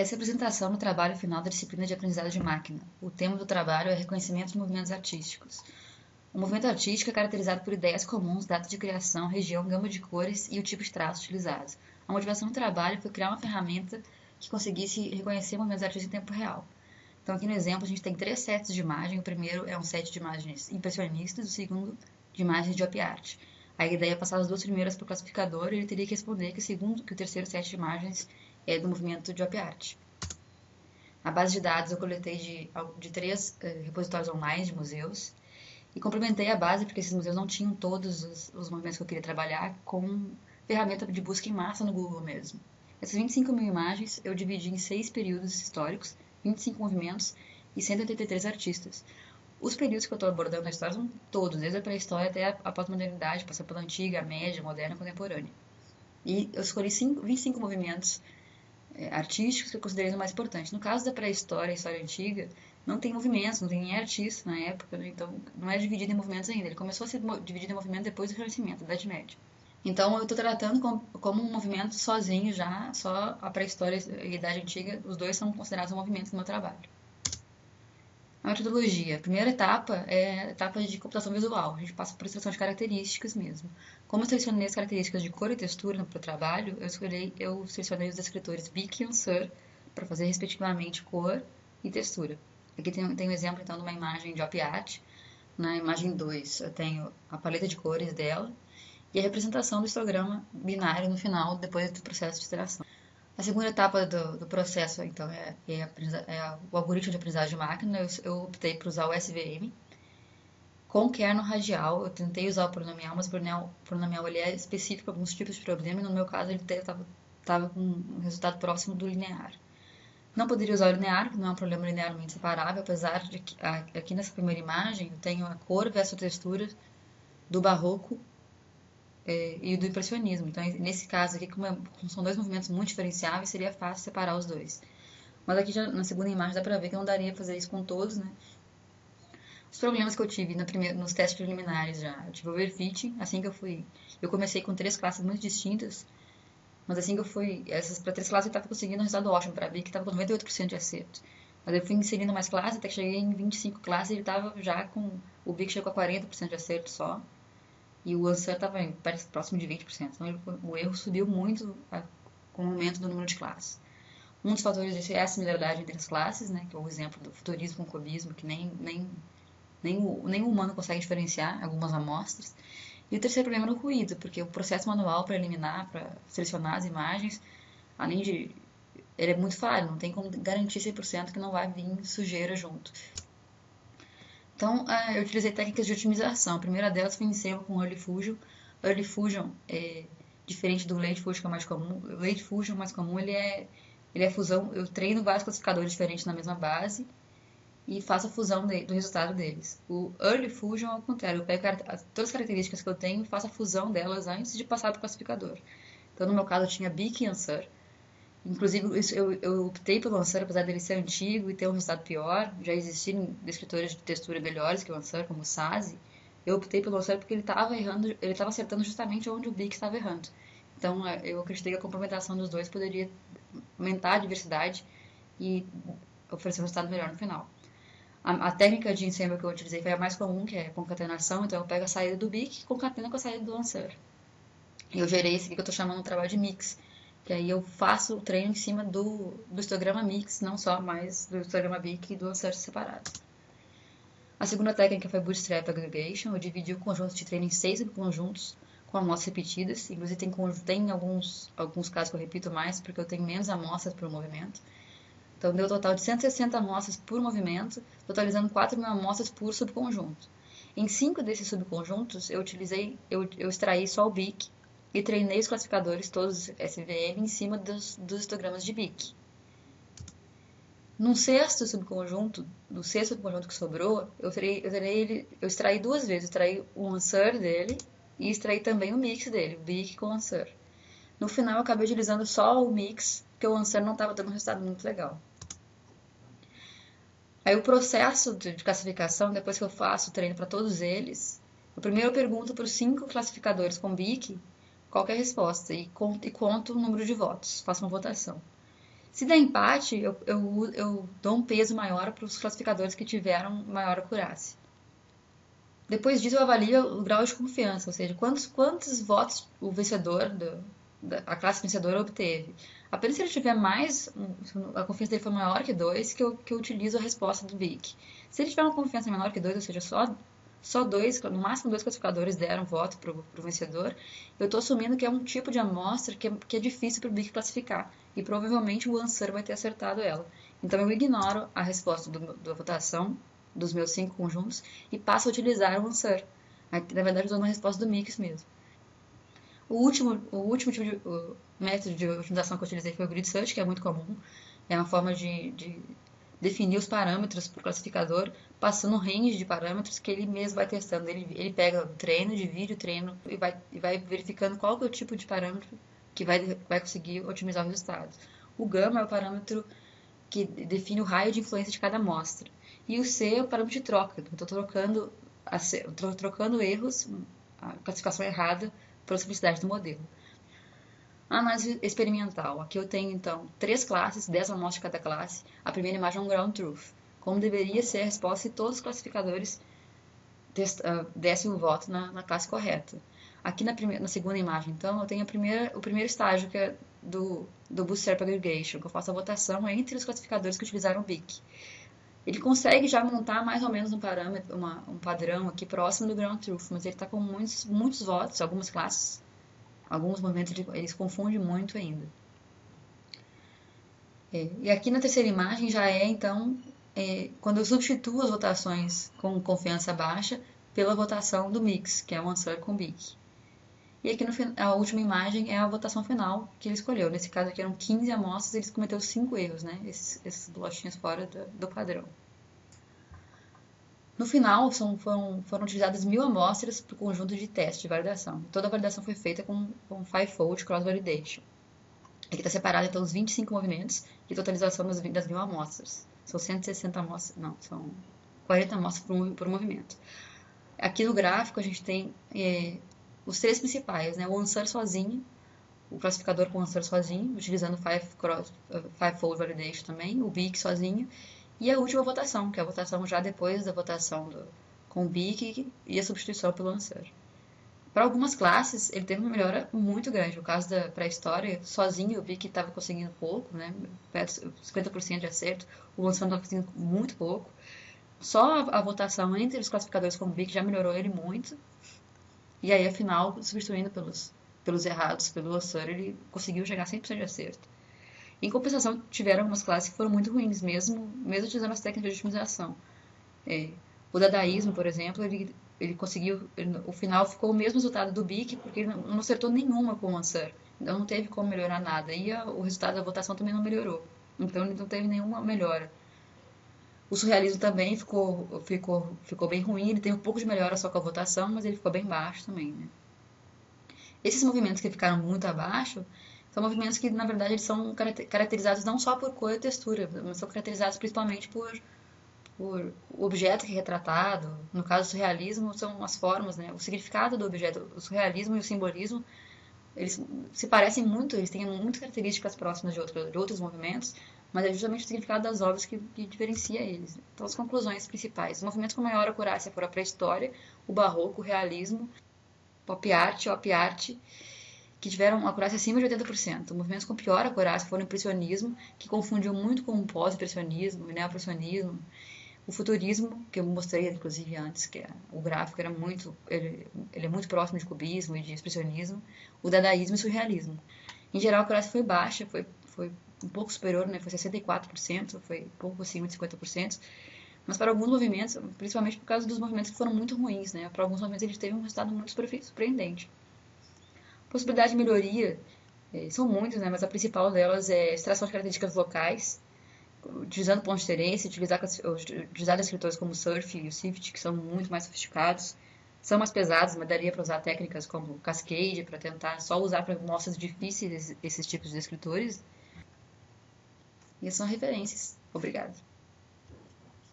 Essa é a apresentação no trabalho final da disciplina de aprendizado de máquina. O tema do trabalho é reconhecimento de movimentos artísticos. O movimento artístico é caracterizado por ideias comuns, data de criação, região, gama de cores e o tipo de traço utilizados. A motivação do trabalho foi criar uma ferramenta que conseguisse reconhecer movimentos artísticos em tempo real. Então, aqui no exemplo, a gente tem 3 sets de imagem. O primeiro é um set de imagens impressionistas, o segundo de imagens de op art. A ideia é passar as 2 primeiras para o classificador e ele teria que responder que o terceiro set de imagens é do movimento de op art. A base de dados eu coletei de 3 repositórios online de museus e complementei a base porque esses museus não tinham todos os movimentos que eu queria trabalhar com ferramenta de busca em massa no Google mesmo. Essas 25 mil imagens eu dividi em 6 períodos históricos, 25 movimentos e 183 artistas. Os períodos que eu estou abordando na história são todos, desde a pré-história até a pós-modernidade, passando pela antiga, a média, a moderna e a contemporânea. E eu escolhi 25 movimentos artísticos que eu considerei o mais importante. No caso da pré-história e história antiga, não tem movimentos, não tem nem artista na época, né? Então não é dividido em movimentos ainda. Ele começou a ser dividido em movimentos depois do Renascimento, da Idade Média. Então eu estou tratando como um movimento sozinho já, só a pré-história e a Idade Antiga, os dois são considerados movimentos no meu trabalho. A metodologia. A primeira etapa é a etapa de computação visual. A gente passa por extração de características mesmo. Como eu selecionei as características de cor e textura para o trabalho, eu selecionei os descritores Bic e Ansur para fazer respectivamente cor e textura. Aqui tem um exemplo então de uma imagem de op art. Na imagem 2 eu tenho a paleta de cores dela e a representação do histograma binário no final, depois do processo de iteração. A segunda etapa do processo, então, é o algoritmo de aprendizagem de máquina. Eu optei por usar o SVM. Com kernel radial, eu tentei usar o polinomial, mas o polinomial ele é específico para alguns tipos de problema, e no meu caso ele estava com um resultado próximo do linear. Não poderia usar o linear, porque não é um problema linearmente separável, apesar de que aqui nessa primeira imagem eu tenho a cor versus a textura do barroco e do impressionismo. Então, nesse caso aqui, como são dois movimentos muito diferenciáveis, seria fácil separar os dois. Mas aqui já na segunda imagem dá pra ver que não daria pra fazer isso com todos, né? Os problemas que eu tive nos testes preliminares já. Eu tive overfitting, assim que eu fui. Eu comecei com 3 classes muito distintas, mas assim que eu fui. Para 3 classes eu estava conseguindo um resultado ótimo. Para B, que estava com 98% de acerto. Mas eu fui inserindo mais classes, até que cheguei em 25 classes e ele estava já com. O B que chegou a 40% de acerto só. E o Answer estava próximo de 20%. Então o erro subiu muito com o aumento do número de classes. Um dos fatores disso é a similaridade entre as classes, né, que é o exemplo do futurismo com o cubismo, que nem o humano consegue diferenciar algumas amostras. E o terceiro problema é o ruído, porque o processo manual para eliminar, para selecionar as imagens, além de. Ele é muito falho, não tem como garantir 100% que não vai vir sujeira junto. Então, eu utilizei técnicas de otimização. A primeira delas foi em Ensemblo com Early Fusion. Early Fusion é diferente do Late Fusion, que é o mais comum. O Late Fusion mais comum, ele é fusão. Eu treino vários classificadores diferentes na mesma base e faço a fusão do resultado deles. O Early Fusion é ao contrário. Eu pego todas as características que eu tenho e faço a fusão delas antes de passar para o classificador. Então, no meu caso, eu tinha Bic e Ansur. Inclusive, eu optei pelo Ansur, apesar dele ser antigo e ter um resultado pior. Já existiram descritores de textura melhores que o Ansur, como o Sazi. Eu optei pelo Ansur porque ele estava errando, ele estava acertando justamente onde o Bic estava errando. Então, eu acreditei que a complementação dos dois poderia aumentar a diversidade e oferecer um resultado melhor no final. A técnica de ensemble que eu utilizei foi a mais comum, que é a concatenação. Então, eu pego a saída do Bic e concateno com a saída do Ansur. Eu gerei esse aqui que eu estou chamando de trabalho de mix, que aí eu faço o treino em cima do histograma mix, não só mais do histograma Bic e do Ansur separados. A segunda técnica foi Bootstrap Aggregation. Eu dividi o conjunto de treino em 6 subconjuntos com amostras repetidas. Inclusive tem alguns casos que eu repito mais, porque eu tenho menos amostras por movimento. Então deu um total de 160 amostras por movimento, totalizando 4.000 amostras por subconjunto. Em 5 desses subconjuntos eu extraí só o Bic e treinei os classificadores todos SVM em cima dos histogramas de Bic. No sexto subconjunto que sobrou, eu extraí 2 vezes, extraí o Ansur dele e extraí também o mix dele, o Bic com o Ansur. No final eu acabei utilizando só o mix, porque o Ansur não estava dando um resultado muito legal. Aí o processo de classificação, depois que eu faço o treino para todos eles, primeiro eu pergunto para os 5 classificadores com BIC qual é a resposta e conto o número de votos, faço uma votação. Se der empate, eu dou um peso maior para os classificadores que tiveram maior acurácia. Depois disso, eu avalio o grau de confiança, ou seja, quantos votos o vencedor, a classe vencedora obteve. Apenas se ele tiver mais, a confiança dele for maior que 2, que eu utilizo a resposta do BIC. Se ele tiver uma confiança menor que 2, ou seja, só dois, no máximo 2 classificadores deram voto para o vencedor, eu estou assumindo que é um tipo de amostra que é difícil para o BIC classificar, e provavelmente o answer vai ter acertado ela. Então eu ignoro a resposta da votação dos meus 5 conjuntos e passo a utilizar o answer. Na verdade, eu estou na resposta do mix mesmo. O último tipo o método de otimização que eu utilizei foi o grid search, que é muito comum. É uma forma de definir os parâmetros para o classificador, passando um range de parâmetros que ele mesmo vai testando. Ele pega o treino, divide o treino e vai verificando qual que é o tipo de parâmetro que vai conseguir otimizar o resultado. O gama é o parâmetro que define o raio de influência de cada amostra. E o C é o parâmetro de troca. Estou trocando erros, a classificação errada, pela simplicidade do modelo. Análise experimental. Aqui eu tenho, então, 3 classes, 10 amostras de cada classe. A primeira imagem é um ground truth, como deveria ser a resposta se todos os classificadores dessem o voto na classe correta. Aqui na segunda imagem, então, eu tenho o primeiro estágio, que é do Bootstrap Aggregation, que eu faço a votação entre os classificadores que utilizaram o BIC. Ele consegue já montar mais ou menos um padrão aqui próximo do ground truth, mas ele está com muitos votos, algumas classes, alguns movimentos eles confundem muito ainda. E aqui na terceira imagem já é, então, quando eu substituo as votações com confiança baixa pela votação do mix, que é o answer com BIC. E aqui a última imagem é a votação final que ele escolheu. Nesse caso aqui eram 15 amostras e ele cometeu 5 erros, né? Esses bolachinhos fora do padrão. No final, foram utilizadas 1000 amostras para o conjunto de teste de validação. Toda a validação foi feita com five-fold cross-validation. Aqui está separado, então, os 25 movimentos e totalização das 1000 amostras. São 160 amostras, não, são 40 amostras por movimento. Aqui no gráfico a gente tem os 3 principais, né? O answer sozinho, o classificador com o answer sozinho, utilizando five-fold validation também, o BIC sozinho, e a última votação, que é a votação já depois da votação com o BIC e a substituição pelo answer. Para algumas classes, ele teve uma melhora muito grande. No caso da pré-história, sozinho eu vi que estava conseguindo pouco, né? Perto de 50% de acerto, o answer estava conseguindo muito pouco. Só a votação entre os classificadores com o BIC já melhorou ele muito. E aí, afinal, substituindo pelos errados, pelo answer, ele conseguiu chegar a 100% de acerto. Em compensação, tiveram algumas classes que foram muito ruins, mesmo utilizando as técnicas de otimização. O dadaísmo, por exemplo, ele conseguiu, o final ficou o mesmo resultado do BIC, porque ele não acertou nenhuma com o answer. Então não teve como melhorar nada. E o resultado da votação também não melhorou. Então ele não teve nenhuma melhora. O surrealismo também ficou bem ruim, ele teve um pouco de melhora só com a votação, mas ele ficou bem baixo também, né? Esses movimentos que ficaram muito abaixo são movimentos que, na verdade, eles são caracterizados não só por cor e textura, mas são caracterizados principalmente por o objeto que é retratado. No caso do surrealismo, são as formas, né? O significado do objeto. O surrealismo e o simbolismo, eles se parecem muito, eles têm muitas características próximas de outros movimentos, mas é justamente o significado das obras que diferencia eles. Então, as conclusões principais. Os movimentos com maior acurácia foram a pré-história, o barroco, o realismo, pop art, op art, que tiveram uma acurácia acima de 80%. Movimentos com pior acurácia foram o impressionismo, que confundiu muito com o pós-impressionismo, o neoimpressionismo, o futurismo, que eu mostrei inclusive antes, que o gráfico era ele é muito próximo de cubismo e de expressionismo, o dadaísmo e o surrealismo. Em geral, a acurácia foi baixa, foi um pouco superior, né? Foi 64%, foi um pouco acima de 50%, mas para alguns movimentos, principalmente por causa dos movimentos que foram muito ruins, né? Para alguns movimentos ele teve um resultado muito surpreendente. Possibilidade de melhoria são muitas, né? Mas a principal delas é extração de características locais, utilizando pontos de interesse, utilizar descritores como o Surf e o Sift, que são muito mais sofisticados, são mais pesados, mas daria para usar técnicas como Cascade para tentar só usar para amostras difíceis esses tipos de descritores. E essas são referências. Obrigada.